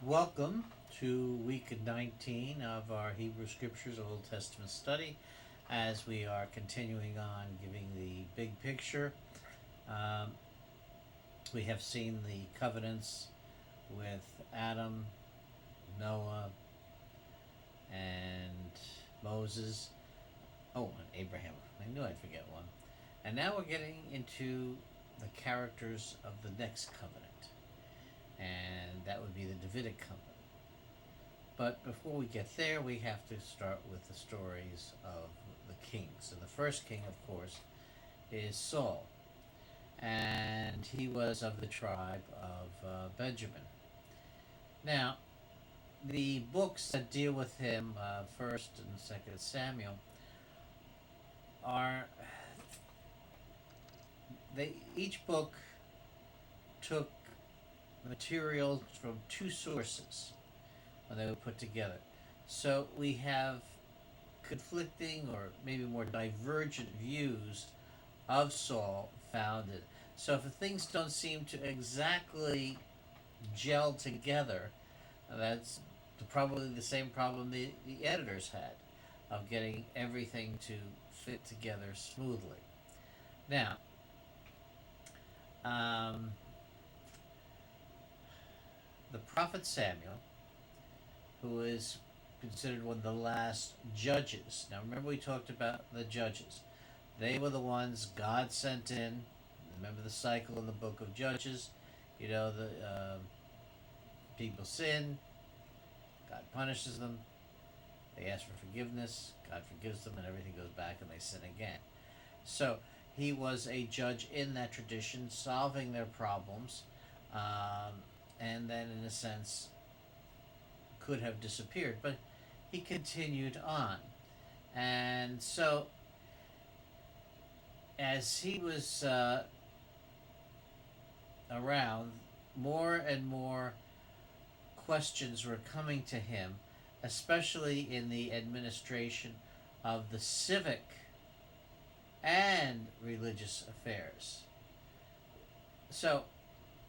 Welcome to week 19 of our Hebrew Scriptures Old Testament study as we are continuing on giving the big picture. Um, we have seen the covenants with Adam, Noah, and Moses. Oh, and Abraham. I knew I'd forget one. And now we're getting into the characters of the next covenant, and that would be the Davidic covenant. But before we get there, we have to start with the stories of the kings. And the first king, of course, is Saul. And he was of the tribe of Benjamin. Now, the books that deal with him, 1st and 2nd Samuel, are they each book took material from two sources when they were put together. So we have conflicting or maybe more divergent views of Saul founded. So if things don't seem to exactly gel together, that's probably the same problem the editors had of getting everything to fit together smoothly. Now, um, the prophet Samuel, who is considered one of the last judges. Now, remember, we talked about the judges. They were the ones God sent in. Remember the cycle in the book of Judges. The people sin, God punishes them. They ask for forgiveness, God forgives them, and everything goes back and they sin again. So he was a judge in that tradition, solving their problems, and then, in a sense, could have disappeared. But he continued on. And so, as he was around, more and more questions were coming to him, especially in the administration of the civic and religious affairs. So,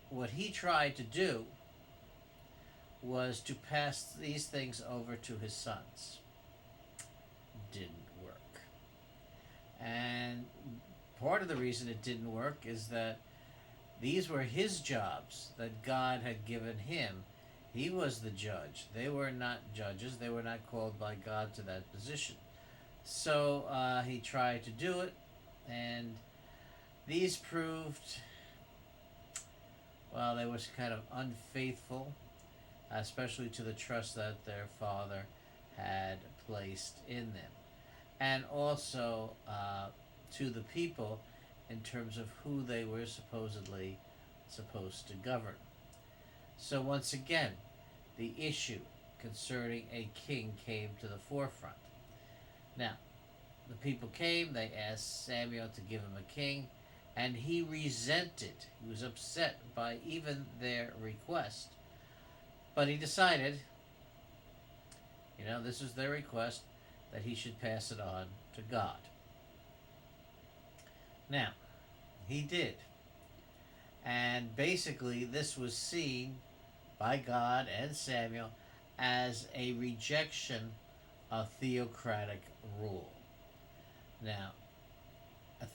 what he tried to do was to pass these things over to his sons. Didn't work. And part of the reason it didn't work is that these were his jobs that God had given him. He was the judge. They were not judges. They were not called by God to that position. So he tried to do it, and these proved, well, they were kind of unfaithful, especially to the trust that their father had placed in them, and also to the people in terms of who they were supposedly supposed to govern. So once again, the issue concerning a king came to the forefront. Now, the people came, they asked Samuel to give him a king, and he resented, he was upset by even their request. But he decided, this was their request, that he should pass it on to God. Now, he did. And basically, this was seen by God and Samuel as a rejection of theocratic rule. Now, a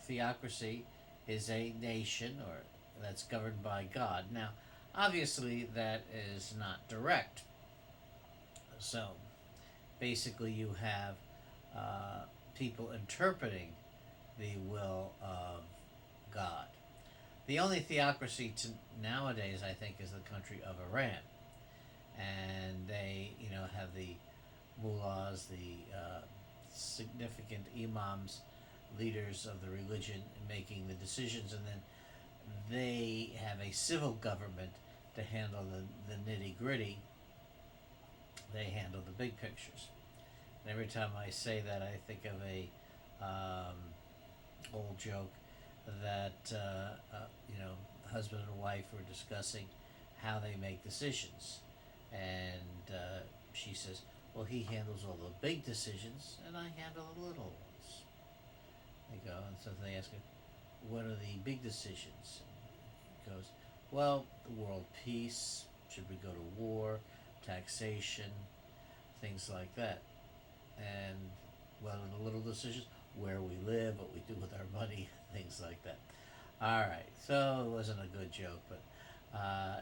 theocracy is a nation or that's governed by God. Now, obviously, that is not direct. So, basically, you have people interpreting the will of God. The only theocracy nowadays, I think, is the country of Iran, and they, have the mullahs, the significant imams, leaders of the religion, making the decisions, and then they have a civil government to handle the nitty gritty. They handle the big pictures. And every time I say that, I think of a old joke that husband and wife were discussing how they make decisions, and she says, "Well, he handles all the big decisions, and I handle the little ones." They go, and so they ask her, "What are the big decisions?" And he goes, "Well, the world peace, Should we go to war, taxation, things like that? And well, the little decisions, where we live, what we do with our money, things like that. All right, so it wasn't a good joke, but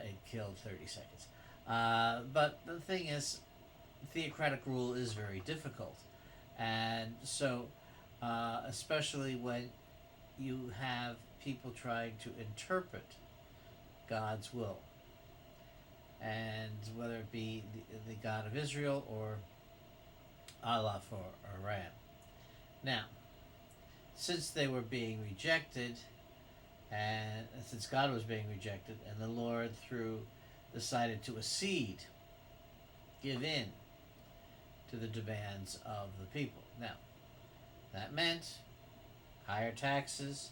it killed 30 seconds. But the thing is, theocratic rule is very difficult. And so, especially when you have people trying to interpret God's will, and whether it be the God of Israel or Allah for Iran. Now, since they were being rejected, and since God was being rejected, and the Lord through decided to accede, give in to the demands of the people. Now, that meant higher taxes,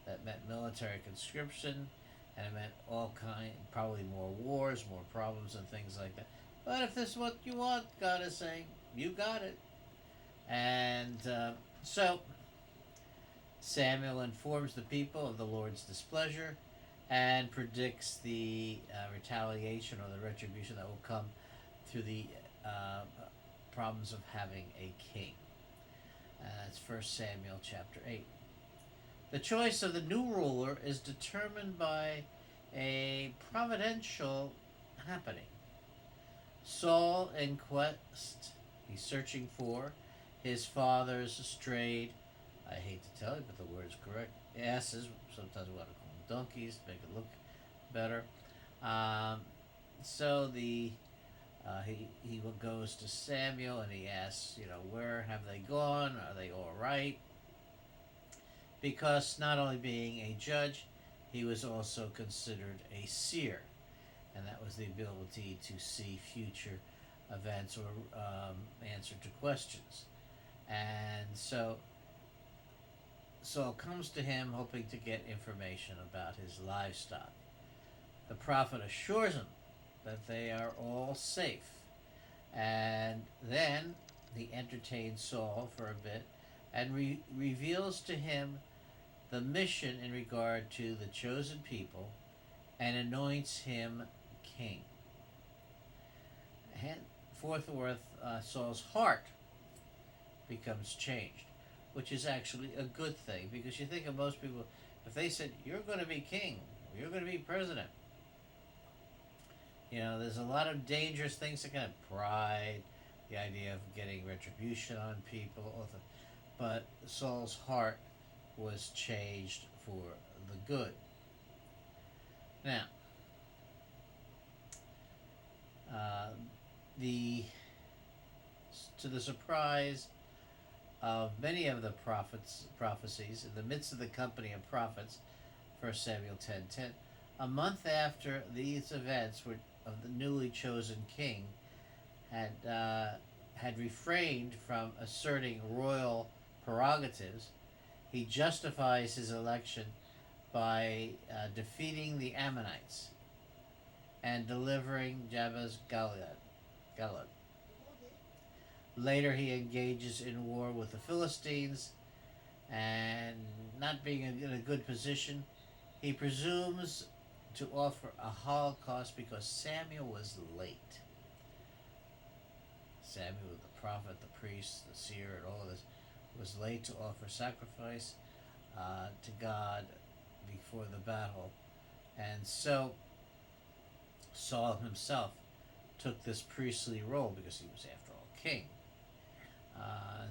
that meant military conscription, and it meant all kind, probably more wars, more problems, and things like that. But if this is what you want, God is saying, you got it. And so Samuel informs the people of the Lord's displeasure and predicts the retaliation or the retribution that will come through the problems of having a king. That's 1 Samuel chapter 8. The choice of the new ruler is determined by a providential happening. Saul in quest, he's searching for his father's strayed, I hate to tell you, but the word is correct, asses. Sometimes we want to call them donkeys, make it look better. So he goes to Samuel and he asks, where have they gone? Are they all right? Because not only being a judge, he was also considered a seer, and that was the ability to see future events or answer to questions. And so Saul comes to him hoping to get information about his livestock. The prophet assures him that they are all safe, and then he entertains Saul for a bit and reveals to him the mission in regard to the chosen people and anoints him king. And forthwith, Saul's heart becomes changed, which is actually a good thing, because you think of most people, if they said, you're going to be king, you're going to be president, there's a lot of dangerous things that kind of pride, the idea of getting retribution on people, but Saul's heart was changed for the good. Now, to the surprise of many of the prophecies, in the midst of the company of prophets, 1 Samuel 10:10, a month after these events of the newly chosen king had refrained from asserting royal prerogatives, he justifies his election by defeating the Ammonites and delivering Jabez Gilead. Later he engages in war with the Philistines, and not being in a good position, he presumes to offer a holocaust because Samuel was late. Samuel, the prophet, the priest, the seer, and all of this, was late to offer sacrifice to God before the battle. And so Saul himself took this priestly role because he was, after all, king.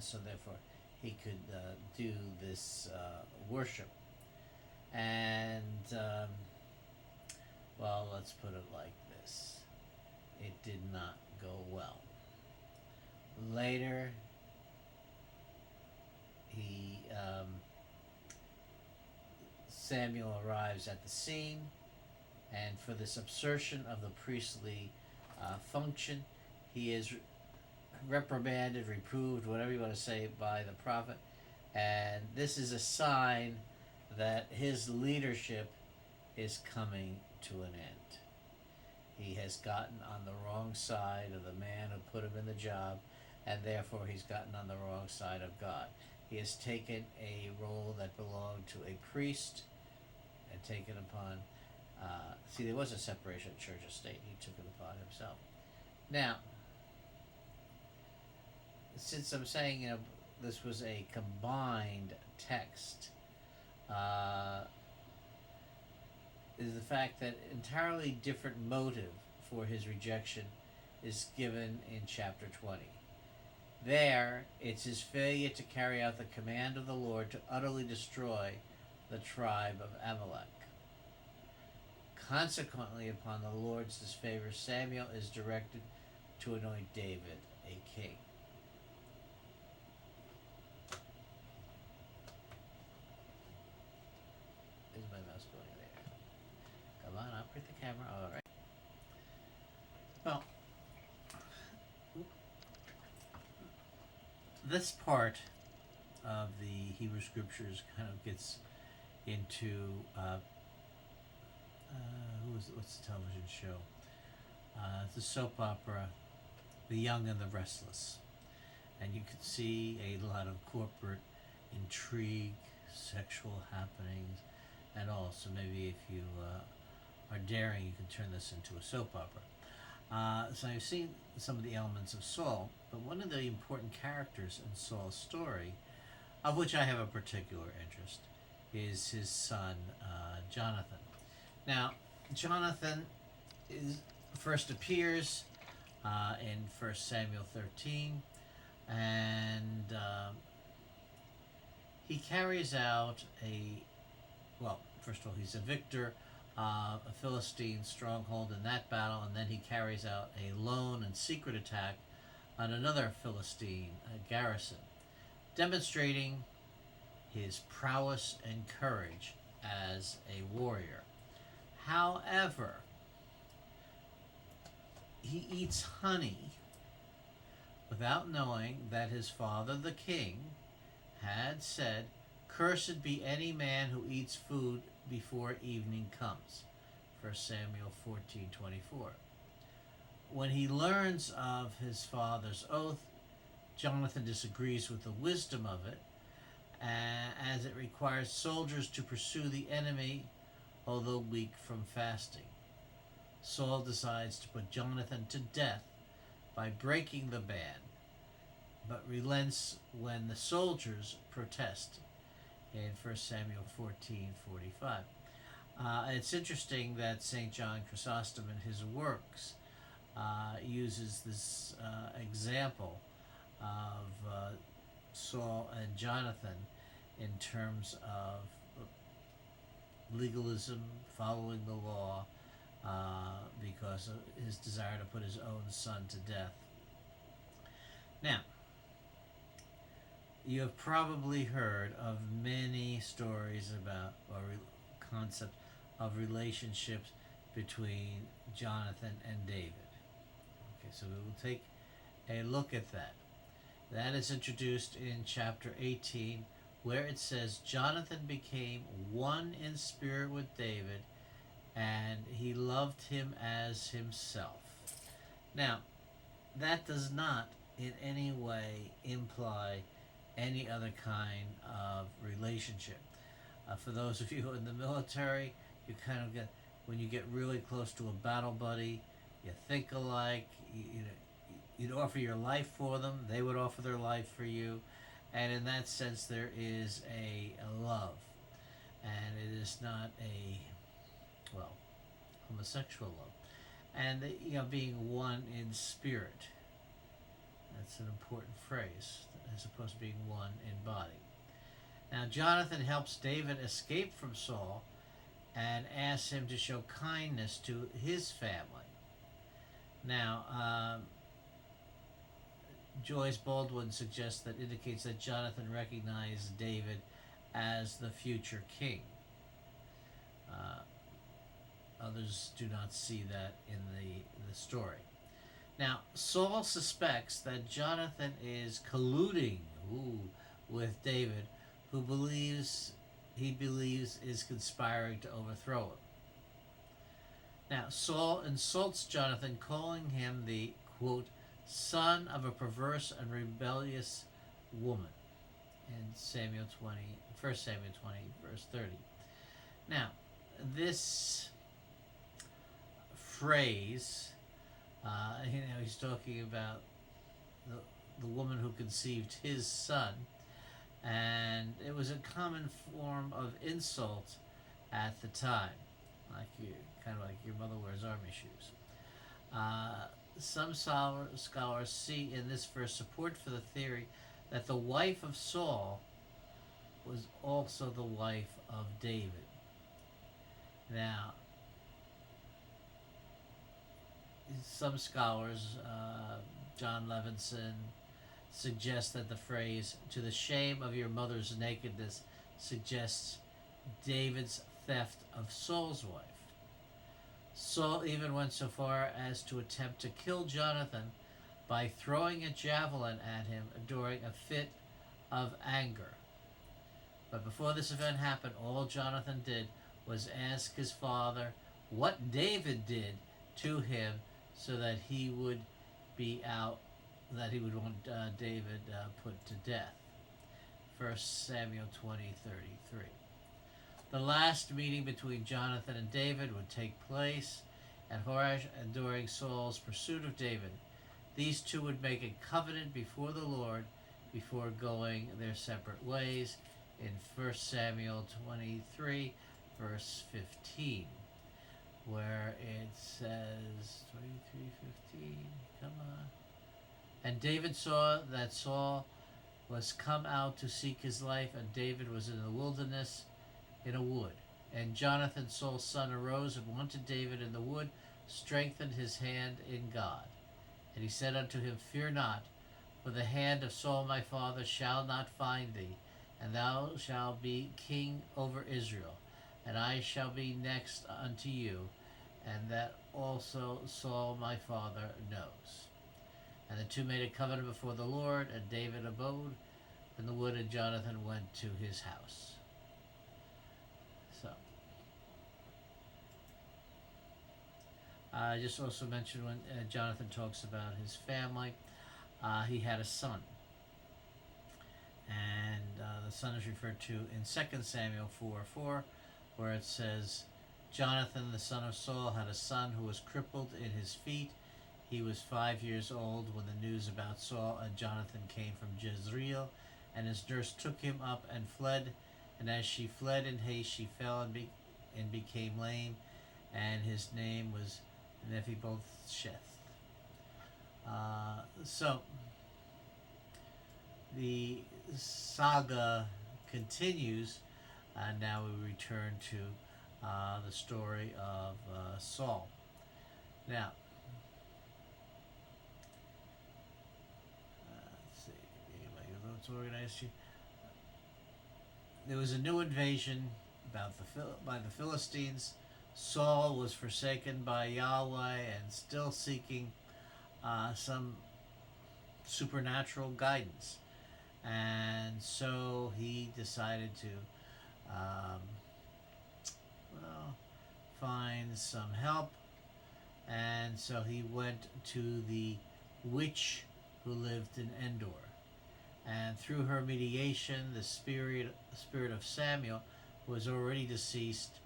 So therefore he could do this worship. And, well, let's put it like this. It did not go well. Later, Samuel arrives at the scene, and for this absorption of the priestly function, he is reprimanded, reproved, whatever you want to say, by the prophet. And this is a sign that his leadership is coming to an end. He has gotten on the wrong side of the man who put him in the job, and therefore he's gotten on the wrong side of God. He has taken a role that belonged to a priest and taken upon See, there was a separation of church and state. He took it upon himself. Now, since I'm saying, this was a combined text, uh, is the fact that entirely different motive for his rejection is given in chapter 20. There, it's his failure to carry out the command of the Lord to utterly destroy the tribe of Amalek. Consequently, upon the Lord's disfavor, Samuel is directed to anoint David a king. Is my mouse going there? Come on, operate the camera. All right. Well, this part of the Hebrew Scriptures kind of gets into what's the television show? It's a soap opera, The Young and the Restless, and you can see a lot of corporate intrigue, sexual happenings, and all. So maybe if you are daring, you can turn this into a soap opera. So I've seen some of the elements of Saul, but one of the important characters in Saul's story, of which I have a particular interest, is his son Jonathan. Now, Jonathan first appears in 1 Samuel 13, and he carries out first of all, he's a victor, a Philistine stronghold in that battle, and then he carries out a lone and secret attack on another Philistine garrison, demonstrating his prowess and courage as a warrior. However, he eats honey without knowing that his father, the king, had said, "Cursed be any man who eats food before evening comes." 1 Samuel 14:24. When he learns of his father's oath, Jonathan disagrees with the wisdom of it, as it requires soldiers to pursue the enemy, although weak from fasting. Saul decides to put Jonathan to death by breaking the ban, but relents when the soldiers protest in 1 Samuel 14:45. It's interesting that St. John Chrysostom in his works uses this example of Saul and Jonathan in terms of legalism, following the law, because of his desire to put his own son to death. Now, you have probably heard of many stories about concept of relationships between Jonathan and David. Okay, so we will take a look at that. That is introduced in chapter 18, where it says, "Jonathan became one in spirit with David, and he loved him as himself." Now, that does not in any way imply any other kind of relationship. For those of you in the military, you kind of get, when you get really close to a battle buddy, you think alike, you'd offer your life for them, they would offer their life for you, and in that sense there is a love, and it is not a homosexual love, and being one in spirit. That's an important phrase, as opposed to being one in body. Now, Jonathan helps David escape from Saul and asks him to show kindness to his family. Now, Joyce Baldwin suggests that indicates that Jonathan recognized David as the future king. Others do not see that in the story. Now, Saul suspects that Jonathan is colluding with David, who he believes is conspiring to overthrow him. Now, Saul insults Jonathan, calling him the, quote, "son of a perverse and rebellious woman," in 1 Samuel 20, verse 30. Now, this phrase. He's talking about the woman who conceived his son, and it was a common form of insult at the time, like you, kind of like your mother wears army shoes. Some scholars see in this verse support for the theory that the wife of Saul was also the wife of David. Now, some scholars, John Levinson, suggest that the phrase, "to the shame of your mother's nakedness," suggests David's theft of Saul's wife. Saul even went so far as to attempt to kill Jonathan by throwing a javelin at him during a fit of anger. But before this event happened, all Jonathan did was ask his father what David did to him so that he would that he would want David put to death. 1 Samuel 20:33. The last meeting between Jonathan and David would take place at Horesh during Saul's pursuit of David. These two would make a covenant before the Lord before going their separate ways in 1 Samuel 23, verse 15, where it says, 23:15, come on. And David saw that Saul was come out to seek his life, and David was in the wilderness in a wood. And Jonathan, Saul's son, arose and wanted David in the wood, strengthened his hand in God. And he said unto him, Fear not, for the hand of Saul my father shall not find thee, and thou shalt be king over Israel, and I shall be next unto you, and that also Saul my father knows. And the two made a covenant before the Lord, and David abode in the wood, and Jonathan went to his house. So, I just also mentioned when Jonathan talks about his family, he had a son. And the son is referred to in 2 Samuel 4:4, where it says, Jonathan, the son of Saul, had a son who was crippled in his feet. He was 5 years old when the news about Saul and Jonathan came from Jezreel, and his nurse took him up and fled. And as she fled in haste, she fell and became lame, and his name was Mephibosheth. So the saga continues, and now we return to the story of Saul. Now, let's see, let's organize you. There was a new invasion by the Philistines. Saul was forsaken by Yahweh and still seeking some supernatural guidance. And so he decided to find some help. And so he went to the witch who lived in Endor. And through her mediation, the spirit of Samuel, who was already deceased,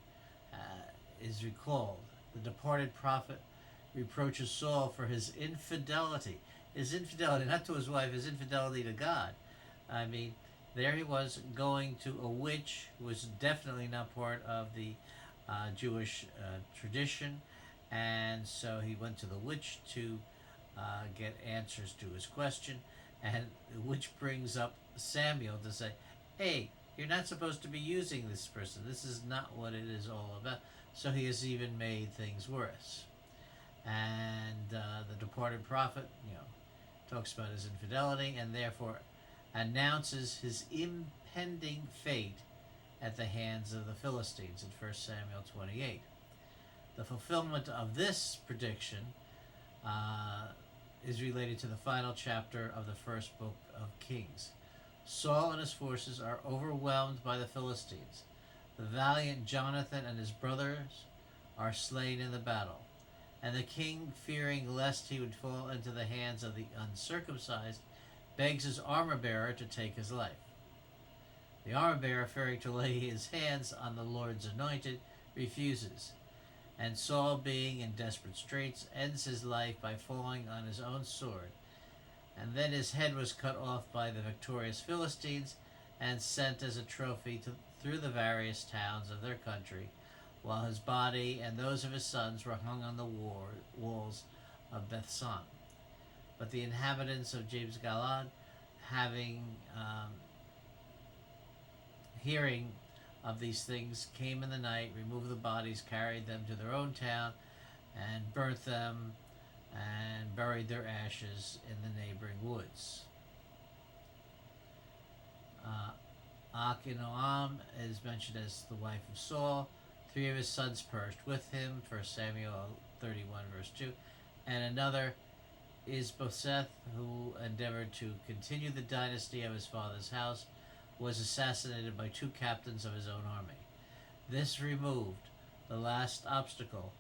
is recalled. The departed prophet reproaches Saul for his infidelity. His infidelity, not to his wife, his infidelity to God. I mean, there he was going to a witch who was definitely not part of the Jewish tradition. And so he went to the witch to get answers to his question. And the witch brings up Samuel to say, hey, you're not supposed to be using this person. This is not what it is all about. So he has even made things worse. And the departed prophet, talks about his infidelity and therefore announces his impending fate at the hands of the Philistines in 1 Samuel 28. The fulfillment of this prediction is related to the final chapter of the first book of Kings. Saul and his forces are overwhelmed by the Philistines. The valiant Jonathan and his brothers are slain in the battle. And the king, fearing lest he would fall into the hands of the uncircumcised, begs his armor-bearer to take his life. The armor-bearer, fearing to lay his hands on the Lord's anointed, refuses. And Saul, being in desperate straits, ends his life by falling on his own sword. And then his head was cut off by the victorious Philistines and sent as a trophy through the various towns of their country, while his body and those of his sons were hung on the walls of Bethsan. But the inhabitants of Jabesh Galad, having hearing of these things, came in the night, removed the bodies, carried them to their own town, and burnt them, and buried their ashes in the neighboring woods. Achinoam is mentioned as the wife of Saul. 3 of his sons perished with him, 1 Samuel 31, verse 2. And another Isbosheth, who endeavored to continue the dynasty of his father's house, was assassinated by 2 captains of his own army. This removed the last obstacle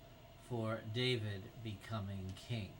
for David becoming king.